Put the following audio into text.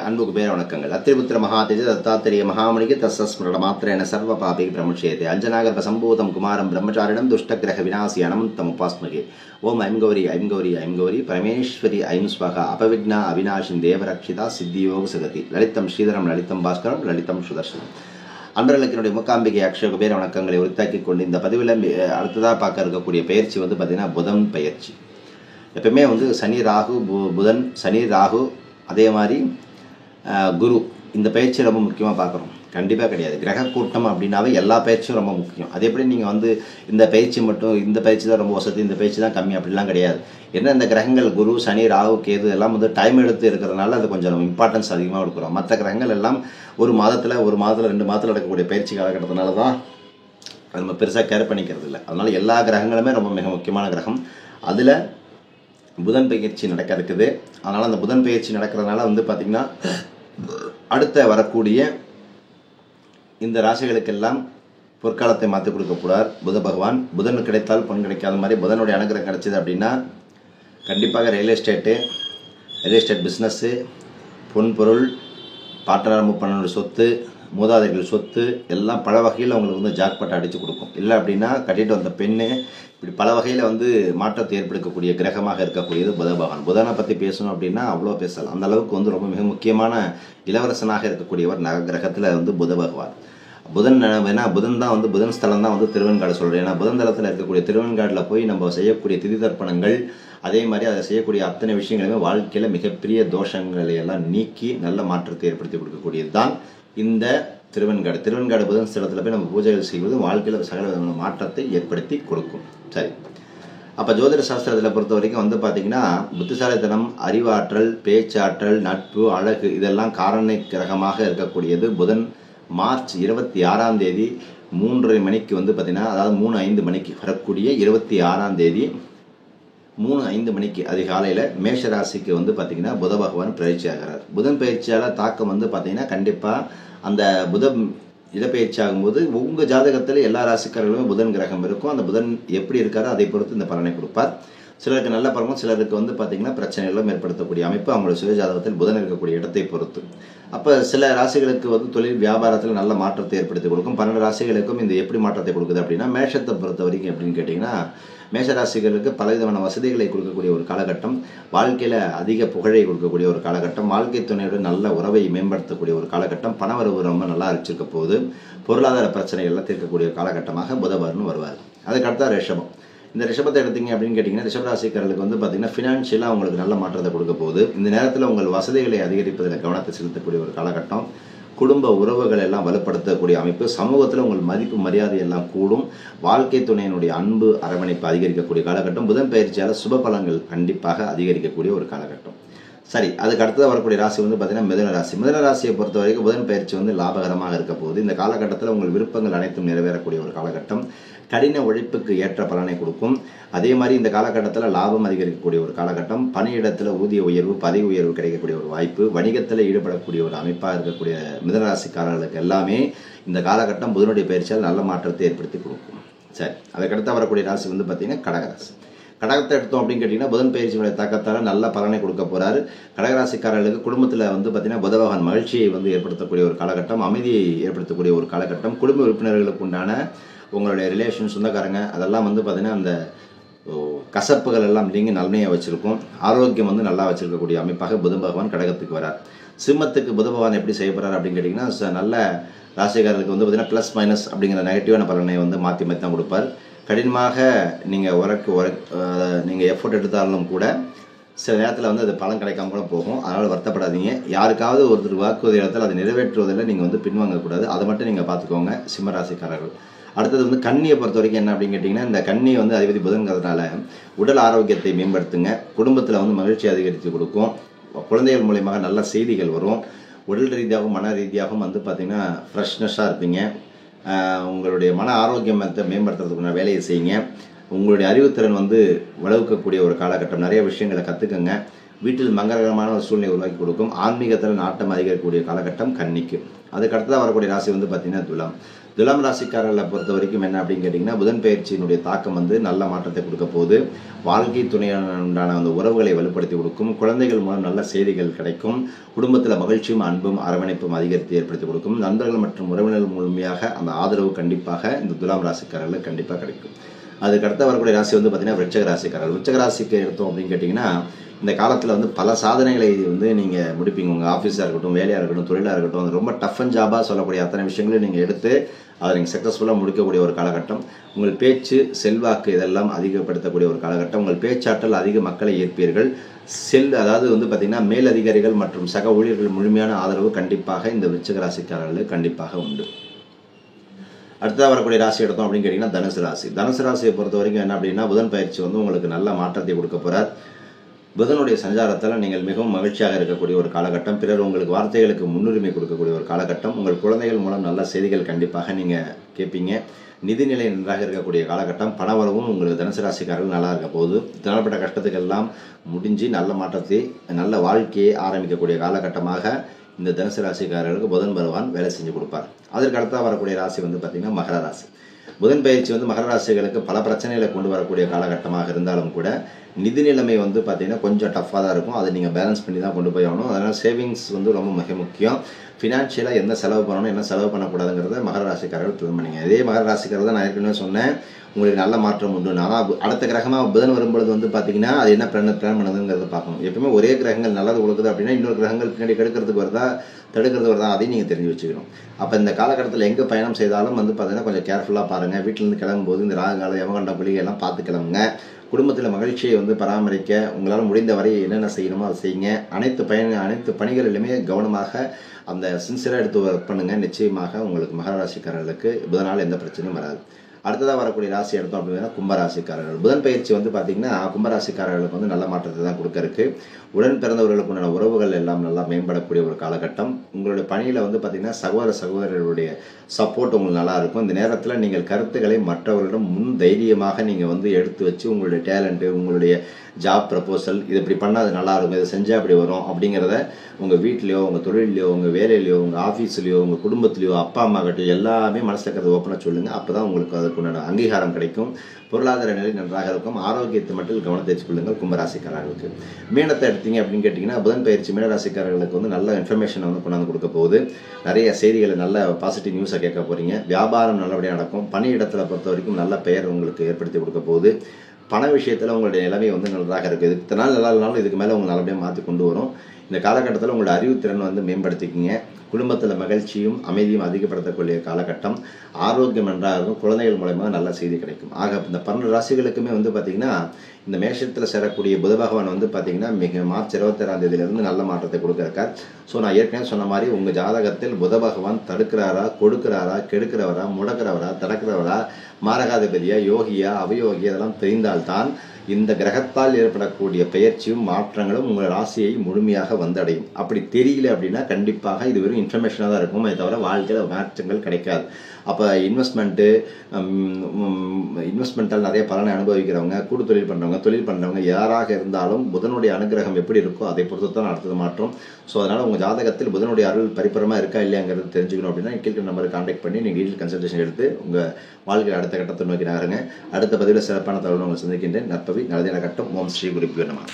அன்பு குபேர வணக்கங்கள். அத்திரிபுத்திர மகாதேஜ தத்தாத்திரிய மகாமணிக்கு தஸ்ஸ்மரண மாத்திரேன சர்வ பாபி பிரமுஷ்யேதே அஞ்சனாகர்ப சம்பூதம் குமாரம் பிரம்மச்சாரிணம் துஷ்டகிரக விநாசி அனந்தம் உபாஸ்மகே. ஓம் ஐம் கௌரி ஐம் கௌரி ஐம் கௌரி பரமேஸ்வரி ஐம் ஸ்வகா அபவிக்னா அவிநாஷின் தேவரக்ஷிதா சித்தியோக சகதி லலிதம் ஸ்ரீதரம் லலிதம் பாஸ்கரம் லலிதம் சுதர்சனம். அன்பர்களுக்கு என்னுடைய முக்காம்பிகை அக்ஷய குபேர வணக்கங்களை உரித்தாக்கி கொண்டு இந்த பதிவில் அடுத்ததாக பார்க்க இருக்கக்கூடிய பயிற்சி பார்த்தீங்கன்னா புதன் பயிற்சி. எப்பவுமே சனி ராகு புதன், சனி ராகு அதே மாதிரி குரு, இந்த பயிற்சி ரொம்ப முக்கியமாக பார்க்குறோம். கண்டிப்பாக கிடையாது. கிரக கூட்டம் அப்படின்னாவே எல்லா பயிற்சியும் ரொம்ப முக்கியம். அது எப்படி நீங்கள் இந்த பயிற்சி மட்டும், இந்த பயிற்சி தான் ரொம்ப வசதி, இந்த பயிற்சி தான் கம்மி அப்படிலாம் கிடையாது. என்ன இந்த கிரகங்கள் குரு, சனி, ராகு, கேது எல்லாம் டைம் எடுத்து இருக்கிறதுனால அது கொஞ்சம் இம்பார்ட்டன்ஸ் அதிகமாக கொடுக்குறோம். மற்ற கிரகங்கள் எல்லாம் ஒரு மாதத்தில் 2 மாதத்தில் நடக்கக்கூடிய பயிற்சி காலகட்டத்தினால தான் நம்ம பெருசாக கேர் பண்ணிக்கிறது இல்லை. அதனால் எல்லா கிரகங்களுமே ரொம்ப மிக முக்கியமான கிரகம். அதில் புதன் பயிற்சி நடக்க இருக்குது. அதனால் அந்த புதன் பயிற்சி நடக்கிறதுனால பார்த்திங்கன்னா அடுத்த வரக்கூடிய இந்த ராசிகளுக்கெல்லாம் பொற்காலத்தை மாற்றி கொடுக்க போகிறார் புத பகவான். புதன் கிடைத்தால் பொன் கிடைக்காத மாதிரி புதனுடைய அனுகிரகம் கிடைச்சிது அப்படின்னா கண்டிப்பாக ரியல் எஸ்டேட் பிஸ்னஸ்ஸு, பொன்பொருள், பார்ட்னர் மூவ் பண்ண சொத்து, மூதாதைகள் சொத்து எல்லாம் பல வகையில் அவங்களுக்கு ஜாக்பாட்டை அடித்து கொடுக்கும். இல்லை அப்படின்னா கட்டிட்டு வந்த பெண்ணு, இப்படி பல வகையில் மாற்றத்தை ஏற்படுத்தக்கூடிய கிரகமாக இருக்கக்கூடியது புத பகவான். புதனை பற்றி பேசணும் அப்படின்னா அவ்வளோ பேசலாம். அந்த அளவுக்கு ரொம்ப மிக முக்கியமான இளவரசனாக இருக்கக்கூடியவர் நவ கிரகத்தில் புத பகவான். புதன் தான் புதன் ஸ்தலம் தான் திருவெண்காடு சொல்கிறேன். ஏன்னா புதன் தளத்தில் இருக்கக்கூடிய திருவெண்காடில் போய் நம்ம செய்யக்கூடிய திதி தர்ப்பணங்கள், அதே மாதிரி அதை செய்யக்கூடிய அத்தனை விஷயங்களுமே வாழ்க்கையில் மிகப்பெரிய தோஷங்களை எல்லாம் நீக்கி நல்ல மாற்றத்தை ஏற்படுத்தி கொடுக்கக்கூடியது தான் இந்த திருவெண்காடு புதன் ஸ்தலத்தில் போய் நம்ம பூஜைகள் செய்வது வாழ்க்கையில் சகல விதமான மாற்றத்தை ஏற்படுத்தி கொடுக்கும். சரி, அப்போ ஜோதிட சாஸ்திரத்தில் பொறுத்த வரைக்கும் பார்த்தீங்கன்னா புத்திசாலித்தனம், அறிவாற்றல், பேச்சாற்றல், நட்பு, அழகு இதெல்லாம் காரண கிரகமாக இருக்கக்கூடியது புதன். மார்ச் 26ஆம் தேதி 3:30 மணிக்கு பார்த்தீங்கன்னா, அதாவது 3:05 மணிக்கு வரக்கூடிய 26ஆம் தேதி 3:05 மணிக்கு அதிகாலையில் மேஷராசிக்கு பார்த்தீங்கன்னா புத பகவான் பயிற்சி ஆகிறார். புதன் பயிற்சியால் தாக்கம் பார்த்தீங்கன்னா கண்டிப்பாக அந்த புதன் இடப்பெயர்ச்சி ஆகும்போது உங்கள் ஜாதகத்தில் எல்லா ராசிக்காரர்களுமே புதன் கிரகம் இருக்கும். அந்த புதன் எப்படி இருக்காரோ அதை பொறுத்து இந்த பலனை கொடுப்பார். சிலருக்கு நல்ல பலனும், சிலருக்கு பார்த்தீங்கன்னா பிரச்சனைகளும் ஏற்படுத்தக்கூடிய அமைப்பு அவங்களோட சுய ஜாதகத்தில் புதன் இருக்கக்கூடிய இடத்தை பொறுத்து. அப்போ சில ராசிகளுக்கு தொழில் வியாபாரத்தில் நல்ல மாற்றத்தை ஏற்படுத்தி கொடுக்கும். 12 ராசிகளுக்கும் இந்த எப்படி மாற்றத்தை கொடுக்குது அப்படின்னா, மேஷத்தை பொறுத்த வரைக்கும் எப்படின்னு கேட்டிங்கன்னா, மேஷராசிகளுக்கு பலவிதமான வசதிகளை கொடுக்கக்கூடிய ஒரு காலகட்டம், வாழ்க்கையில் அதிக புகழை கொடுக்கக்கூடிய ஒரு காலகட்டம், வாழ்க்கை துணையுடன் நல்ல உறவை மேம்படுத்தக்கூடிய ஒரு காலகட்டம், பணவரவு ரொம்ப நல்லா அரிச்சிருக்க போது, பொருளாதார பிரச்சனைகள்லாம் தீர்க்கக்கூடிய காலகட்டமாக புதவர்னு வருவார். அதுக்கடுத்தா ரிஷபம். இந்த ரிஷபத்தை எடுத்தீங்க அப்படின்னு கேட்டிங்கன்னா, ரிஷபராசிக்காரர்களுக்கு பார்த்தீங்கன்னா ஃபினான்ஷியலாக அவங்களுக்கு நல்ல மாற்றத்தை கொடுக்க போகுது. இந்த நேரத்தில் உங்கள் வசதிகளை அதிகரிப்பதில் கவனத்தை செலுத்தக்கூடிய ஒரு காலகட்டம், குடும்ப உறவுகள் எல்லாம் வலுப்படுத்தக்கூடிய அமைப்பு, சமூகத்தில் உங்கள் மதிப்பு மரியாதை எல்லாம் கூடும், வாழ்க்கை துணையினுடைய அன்பு அரவணைப்பு அதிகரிக்கக்கூடிய காலகட்டம், புதன் பயிற்சியால் சுப பலன்கள் கண்டிப்பாக அதிகரிக்கக்கூடிய ஒரு காலகட்டம். சரி, அதுக்கு அடுத்ததாக வரக்கூடிய ராசி பார்த்தீங்கன்னா மிதுன ராசி. மிதுன ராசியை பொறுத்த வரைக்கும் புதன் பயிற்சி லாபகரமாக இருக்க போகுது. இந்த காலகட்டத்தில் உங்கள் விருப்பங்கள் அனைத்தும் நிறைவேறக்கூடிய ஒரு காலகட்டம், கடின உழைப்புக்கு ஏற்ற பலனை கொடுக்கும். அதே மாதிரி இந்த காலகட்டத்தில் லாபம் அதிகரிக்கக்கூடிய ஒரு காலகட்டம், பணியிடத்தில் ஊதிய உயர்வு, பதவி உயர்வு கிடைக்கக்கூடிய ஒரு வாய்ப்பு, வணிகத்தில் ஈடுபடக்கூடிய ஒரு அமைப்பாக இருக்கக்கூடிய மிதனராசிக்காரர்களுக்கு எல்லாமே இந்த காலகட்டம் புதனுடைய பயிற்சியால் நல்ல மாற்றத்தை ஏற்படுத்தி கொடுக்கும். சரி, அதுக்கடுத்து வரக்கூடிய ராசி பார்த்தீங்கன்னா கடகராசி. கடகத்தை எடுத்தோம் அப்படின்னு கேட்டிங்கன்னா, புதன் பயிற்சியுடைய தாக்கத்தால் நல்ல பலனை கொடுக்க போகிறாரு. கடகராசிக்காரர்களுக்கு குடும்பத்தில் பார்த்தீங்கன்னா புத பகவான் மகிழ்ச்சியை ஏற்படுத்தக்கூடிய ஒரு காலகட்டம், அமைதியை ஏற்படுத்தக்கூடிய ஒரு காலகட்டம், குடும்ப உறுப்பினர்களுக்கு உண்டான உங்களுடைய ரிலேஷன், சொந்தக்காரங்க அதெல்லாம் பார்த்தீங்கன்னா அந்த கசப்புகள் எல்லாம் நீங்கள் நன்மையாக வச்சுருக்கும். ஆரோக்கியம் நல்லா வச்சுருக்கக்கூடிய அமைப்பாக புத பகவான் கடகத்துக்கு வரார். சிம்மத்துக்கு புத பகவான் எப்படி செய்ய போகிறார் அப்படின்னு கேட்டிங்கன்னா, நல்ல ராசிக்காரர்களுக்கு பார்த்தீங்கன்னா ப்ளஸ் மைனஸ் அப்படிங்கிற நெகட்டிவான பலனை மாற்றி மாற்றி தான் கொடுப்பார். கடினமாக நீங்கள் எஃபோர்ட் எடுத்தாலும் கூட சில நேரத்தில் அது பலன் கிடைக்காம கூட போகும். அதனால் வருத்தப்படாதீங்க. யாருக்காவது ஒருத்தர் வாக்குறுதி இடத்தில் அதை நிறைவேற்றுவதில் நீங்கள் பின்வாங்கக்கூடாது. அதை மட்டும் நீங்கள் பார்த்துக்கோங்க சிம்மராசிக்காரர்கள். அடுத்தது கன்னியை பொறுத்த வரைக்கும் என்ன அப்படின்னு கேட்டிங்கன்னா, இந்த கன்னி அதிபதி புதன்கிறதுனால உடல் ஆரோக்கியத்தை மேம்படுத்துங்க. குடும்பத்தில் மகிழ்ச்சி அதிகரித்து கொடுக்கும். குழந்தைகள் மூலியமாக நல்ல செய்திகள் வரும். உடல் ரீதியாகவும் மன ரீதியாகவும் பார்த்தீங்கன்னா ஃப்ரெஷ்னஸாக இருப்பீங்க. உங்களுடைய மன ஆரோக்கியத்தை மேம்படுத்துறதுக்குள்ள வேலையை செய்யுங்க. உங்களுடைய அறிவுத்திறன் வளர்க்கக்கூடிய ஒரு காலகட்டம், நிறைய விஷயங்களை கற்றுக்குங்க. வீட்டில் மங்களகரமான ஒரு சூழ்நிலை உருவாக்கி கொடுக்கும். ஆன்மீகத்தில் நாட்டம் அதிகரிக்கக்கூடிய காலகட்டம் கன்னிக்கு. அதுக்கு அடுத்ததாக வரக்கூடிய ராசி பார்த்தீங்கன்னா துலாம். துலாம் ராசிக்காரர்களை பொறுத்த வரைக்கும் என்ன அப்படின்னு கேட்டிங்கன்னா, புதன் பயிற்சியினுடைய தாக்கம் வந்து நல்ல மாற்றத்தை கொடுக்க போகுது. வாழ்க்கை துணையுண்டான அந்த உறவுகளை வலுப்படுத்தி கொடுக்கும். குழந்தைகள் மூலம் நல்ல செய்திகள் கிடைக்கும். குடும்பத்தில் மகிழ்ச்சியும் அன்பும் அரவணைப்பும் அதிகரித்து ஏற்படுத்தி கொடுக்கும். நண்பர்கள் மற்றும் உறவினர்கள் மூலமையாக அந்த ஆதரவு கண்டிப்பாக இந்த துலாம் ராசிக்காரர்களுக்கு கண்டிப்பாக கிடைக்கும். அதுக்கு அடுத்த வரக்கூடிய ராசி வந்து பார்த்தீங்கன்னா விருச்சிக ராசிக்காரர்கள். விருச்சிக ராசிக்கு எடுத்தோம் அப்படின்னு கேட்டிங்கன்னா, இந்த காலத்தில் வந்து பல சாதனைகளை வந்து நீங்கள் முடிப்பீங்க. உங்கள் ஆஃபீஸாக இருக்கட்டும், வேலையாக இருக்கட்டும், தொழிலாக இருக்கட்டும், அது ரொம்ப டஃப் அண்ட் ஜாபாக சொல்லக்கூடிய அத்தனை விஷயங்களையும் நீங்கள் எடுத்து அதை நீங்கள் சக்ஸஸ்ஃபுல்லாக முடிக்கக்கூடிய ஒரு காலகட்டம். உங்கள் பேச்சு, செல்வாக்கு இதெல்லாம் அதிகப்படுத்தக்கூடிய ஒரு காலகட்டம். உங்கள் பேச்சாற்றல் அதிக மக்களை ஈர்ப்பீர்கள். அதாவது வந்து பார்த்திங்கன்னா மேலதிகாரிகள் மற்றும் சக ஊழியர்கள் முழுமையான ஆதரவு கண்டிப்பாக இந்த விருச்சிக ராசிக்காரர்களுக்கு கண்டிப்பாக உண்டு. அடுத்ததாக வரக்கூடிய ராசி எடுத்தோம் அப்படின்னு கேட்டிங்கன்னா தனுசு ராசி. தனுசு ராசியை பொறுத்த வரைக்கும் என்ன அப்படின்னா, புதன் பயிற்சி வந்து உங்களுக்கு நல்ல மாற்றத்தை கொடுக்க போகிறார். புதனுடைய சஞ்சாரத்தில் நீங்கள் மிகவும் மகிழ்ச்சியாக இருக்கக்கூடிய ஒரு காலகட்டம். பிறர் உங்களுக்கு வார்த்தைகளுக்கு முன்னுரிமை கொடுக்கக்கூடிய ஒரு காலகட்டம். உங்கள் குழந்தைகள் மூலம் நல்ல செய்திகள் கண்டிப்பாக நீங்கள் கேட்பீங்க. நிதிநிலை நன்றாக இருக்கக்கூடிய காலகட்டம். பணவரவும் உங்களுக்கு தனுசு ராசிக்காரர்கள் நல்லா இருக்க போகுது. தனப்பட்ட கஷ்டத்துக்கெல்லாம் முடிஞ்சு நல்ல மாற்றத்தை, நல்ல வாழ்க்கையை ஆரம்பிக்கக்கூடிய காலகட்டமாக இந்த தனுசு ராசிக்காரர்களுக்கு புதன் பகவான் வேலை செஞ்சு கொடுப்பார். அதற்கு அடுத்ததாக வரக்கூடிய ராசி வந்து பார்த்திங்கன்னா மகர ராசி. புதன் பயிற்சி வந்து மகர ராசிகளுக்கு பல பிரச்சனைகளை கொண்டு வரக்கூடிய காலகட்டமாக இருந்தாலும் கூட நிதி நிலைமை வந்து பார்த்திங்கன்னா கொஞ்சம் டஃப்பாக தான் இருக்கும். அதை நீங்கள் பேலன்ஸ் பண்ணி தான் கொண்டு போய் ஆகணும். அதனால் சேவிங்ஸ் வந்து ரொம்ப மிக முக்கியம். ஃபினான்ஷியலாக என்ன செலவு பண்ணணும், என்ன செலவு பண்ணக்கூடாதுங்கிறத மகர ராசிக்காரர்கள் பிளான் பண்ணிங்க. இதே மகர ராசிக்காரர்கள் தான் நான் ஏற்கனவே சொன்னேன், உங்களுக்கு நல்ல மாற்றம் உண்டு. ஆனால் அடுத்த கிரகமாக புதன் வரும்பொழுது வந்து பார்த்திங்கன்னா அது என்ன பிளான் பண்ணுதுங்கிறத பார்க்கணும். எப்பவுமே ஒரே கிரகங்கள் நல்லது கொடுக்குது அப்படின்னா இன்னொரு கிரகங்கள் பின்னாடி தடுக்கிறது வருதா அதையும் நீங்கள் தெரிஞ்சு வச்சுக்கணும். அப்போ இந்த காலகட்டத்தில் எங்கே பயணம் செய்தாலும் வந்து பார்த்திங்கன்னா கொஞ்சம் கேர்ஃபுல்லாக பாருங்கள். வீட்டிலேருந்து கிளம்பும்போது இந்த ராகுகாலம், யமகண்டம், குளிகையெல்லாம் பார்த்து கிளம்புங்க. குடும்பத்தில் மகிழ்ச்சியை வந்து பராமரிக்க உங்களால் முடிந்த வரை என்னென்ன செய்யணுமோ அதை செய்யுங்க. அனைத்து பணிகளிலுமே கவனமாக அந்த சின்சியராக எடுத்து ஒர்க் பண்ணுங்கள். நிச்சயமாக உங்களுக்கு மகர ராசிக்காரர்களுக்கு புதனால் எந்த பிரச்சனையும் வராது. அடுத்ததாக வரக்கூடிய ராசி எடுத்தோம் அப்படின்னா கும்பராசிக்காரர்கள். புதன் பயிற்சி வந்து பார்த்திங்கன்னா கும்பராசிக்காரர்களுக்கு வந்து நல்ல மாற்றத்தை தான் கொடுக்க இருக்கு. உடன் பிறந்தவர்களுக்குண்டான உறவுகள் எல்லாம் நல்லா மேம்படக்கூடிய ஒரு காலகட்டம். உங்களுடைய பணியில் வந்து பார்த்திங்கன்னா சகோதரர்களுடைய சப்போர்ட் உங்களுக்கு நல்லா இருக்கும். இந்த நேரத்தில் நீங்கள் கருத்துக்களை மற்றவர்களிடம் முன் தைரியமாக நீங்கள் வந்து எடுத்து வச்சு உங்களுடைய டேலண்ட்டு, உங்களுடைய ஜாப் ப்ரப்போசல், இது இப்படி பண்ணால் அது நல்லா இருக்கும், இதை செஞ்சால் அப்படி வரும் அப்படிங்கிறத உங்கள் வீட்லையோ, உங்கள் தொழிலையோ, உங்கள் வேலையிலையோ, உங்கள் ஆஃபீஸ்லையோ, உங்கள் குடும்பத்திலையோ, அப்பா அம்மா கிட்ட எல்லாமே மனசில் இருக்கிறத ஓப்பனாக சொல்லுங்கள். அப்போ தான் உங்களுக்கு அதுக்குண்டான அங்கீகாரம் கிடைக்கும். பொருளாதார நிலை நன்றாக இருக்கும். ஆரோக்கியத்தை மட்டும் கவனத்தை வச்சுக்கொள்ளுங்கள் கும்பராசிக்காரர்களுக்கு. மீனத்தை எடுத்தீங்க அப்படின்னு கேட்டிங்கன்னா புதன் பயிற்சி மீனராசிக்காரர்களுக்கு வந்து நல்ல இன்ஃபர்மேஷனை வந்து கொண்டாந்து கொடுக்க போகுது. நிறைய செய்திகளை, நல்ல பாசிட்டிவ் நியூஸை கேட்க போகிறீங்க. வியாபாரம் நல்லபடியாக நடக்கும். பணியிடத்தில் பொறுத்த வரைக்கும் நல்ல பெயர் உங்களுக்கு ஏற்படுத்தி கொடுக்க போகுது. பண விஷயத்தில் உங்களுடைய நிலைமை வந்து நன்றாக இருக்குது. இத்தனை நாள் நல்லா இருந்தாலும் இதுக்கு மேலே உங்களை நல்லபடியாக மாற்றி கொண்டு வரும். இந்த காலகட்டத்தில் உங்களோட அறிவுத்திறன் வந்து மேம்படுத்திக்கிங்க. குடும்பத்தில் மகிழ்ச்சியும் அமைதியும் அதிகப்படுத்தக்கூடிய காலகட்டம். ஆரோக்கியம் நன்றாக இருக்கும். குழந்தைகள் மூலமாக நல்ல செய்தி கிடைக்கும். ஆக இந்த 12 ராசிகளுக்குமே வந்து பார்த்திங்கன்னா இந்த மேஷத்தில் சேரக்கூடிய புத பகவான் வந்து பார்த்திங்கன்னா மிக மார்ச் 26ஆம் தேதியிலிருந்து நல்ல மாற்றத்தை கொடுக்க இருக்கார். ஸோ நான் ஏற்கனவே சொன்ன மாதிரி உங்கள் ஜாதகத்தில் புத பகவான் தடுக்கிறாரா, கொடுக்கிறாரா, கெடுக்கிறவரா, முடக்கிறவரா, தடக்கிறவரா, மாரகாதிபதியா, யோகியா, அவயோகியா இதெல்லாம் தெரிந்தால்தான் இந்த கிரகத்தால் ஏற்படக்கூடிய பெயர்ச்சியும் மாற்றங்களும் உங்கள் ராசியை முழுமையாக வந்தடையும். அப்படி தெரியல அப்படின்னா கண்டிப்பாக இது வெறும் இன்ஃபர்மேஷனாக தான் இருக்கும். அதை தவிர வாழ்க்கையில் மாற்றங்கள் கிடைக்காது. அப்போ இன்வெஸ்ட்மெண்ட்டால் நிறைய பலனை அனுபவிக்கிறவங்க, கூட்டு தொழில் பண்ணுறவங்க யாராக இருந்தாலும் புதனுடைய அனுகிரகம் எப்படி இருக்கோ அதை பொறுத்து தான் அடுத்தது மாற்றம். ஸோ அதனால் உங்கள் ஜாதகத்தில் புதனுடைய அருள் பரிபூரமாக இருக்கா இல்லையாங்கிறது தெரிஞ்சுக்கணும் அப்படின்னா கீழே நம்பருக்கு கான்டாக்ட் பண்ணி நீங்கள் டீட்டெயில் கன்சல்டேஷன் எடுத்து உங்கள் வாழ்க்கையில் அடுத்த கட்டத்தை நோக்கி நகருங்க. அடுத்த பதிவில் சிறப்பான தகவல் உங்களை சந்திக்கின்றேன். நற்பவி நல்லதின கட்டம். ஓம் ஸ்ரீ குருப்பியோ நமः.